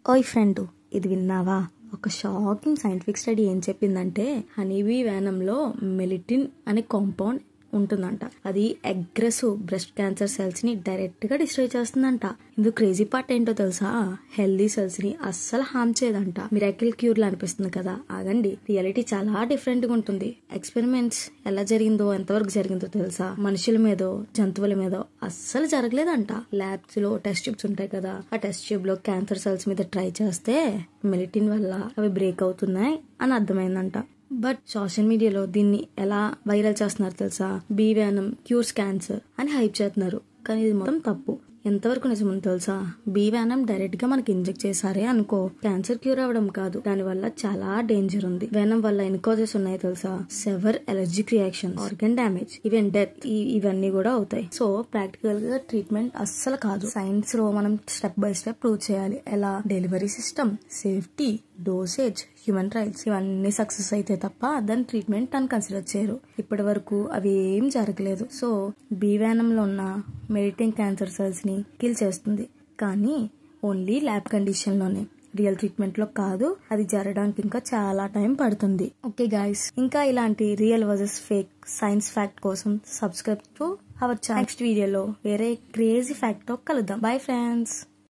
ఓయ్ ఫ్రెండ్, ఇది విన్నావా? ఒక షాకింగ్ సైంటిఫిక్ స్టడీ ఏం చెప్పిందంటే హనీబీ వేనంలో మెలిటిన్ అనే కాంపౌండ్ ఉంటుందంట. అది అగ్రెసివ్ బ్రెస్ట్ క్యాన్సర్ సెల్స్ ని డైరెక్ట్ గా డిస్ట్రాయ్ చేస్తుందంట. ఇందుకు క్రేజీ పార్ట్ ఏంటో తెలుసా? హెల్దీ సెల్స్ ని అస్సలు హార్మ్ చేయదంట. మిరాకిల్ క్యూర్ లా అనిపిస్తుంది కదా? ఆగండి, రియాలిటీ చాలా డిఫరెంట్ గా ఉంటుంది. ఎక్స్పెరిమెంట్స్ ఎలా జరిగిందో, ఎంతవరకు జరిగిందో తెలుసా? మనుషుల మీదో జంతువుల మీదో అస్సలు జరగలేదంట. ల్యాబ్స్ లో టెస్ట్ ట్యూబ్స్ ఉంటాయి కదా, ఆ టెస్ట్ ట్యూబ్ లో క్యాన్సర్ సెల్స్ మీద ట్రై చేస్తే మెలిటిన్ వల్ల అవి బ్రేక్ అవుతున్నాయి అని అర్థమైందంట. బట్ సోషల్ మీడియాలో దీన్ని ఎలా వైరల్ చేస్తున్నారు తెలుసా? బీ వేనం క్యూర్స్ క్యాన్సర్ అని హైప్ చేస్తున్నారు. కానీ ఇది మొత్తం తప్పు. ఎంతవరకు నిజమో తెలుసా? బీ వేనం డైరెక్ట్ గా మనకి ఇంజెక్ట్ చేశారే అనుకో, క్యాన్సర్ క్యూర్ అవ్వడం కాదు, దాని వల్ల చాలా డేంజర్ ఉంది. వేనం వల్ల ఎన్ని కాజెస్ ఉన్నాయి తెలుసా? Severe allergic reaction, organ damage, even death, ఇవన్నీ కూడా అవుతాయి. సో ప్రాక్టికల్ గా ట్రీట్మెంట్ అస్సలు కాదు. సైన్స్ లో మనం స్టెప్ బై స్టెప్ ప్రూవ్ చేయాలి. ఎలా? Delivery system, safety, dosage, human trials, ఇవన్నీ సక్సెస్ అయితే తప్ప దాని ట్రీట్మెంట్ అని కన్సిడర్ చేయరు. ఇప్పటి వరకు అవి ఏం జరగలేదు. సో బీ వేనంలో ఉన్న మెలిటిన్ క్యాన్సర్ సెల్స్ ని కిల్ చేస్తుంది, కానీ ఓన్లీ ల్యాబ్ కండిషన్ లోనే, రియల్ ట్రీట్మెంట్ లో కాదు. అది జరగడానికి ఇంకా చాలా టైం పడుతుంది. ఓకే గైస్, ఇంకా ఇలాంటి real versus fake science fact కోసం subscribe to our channel. Next వీడియోలో వేరే క్రేజీ ఫ్యాక్ట్ తో కలుద్దాం. Bye friends.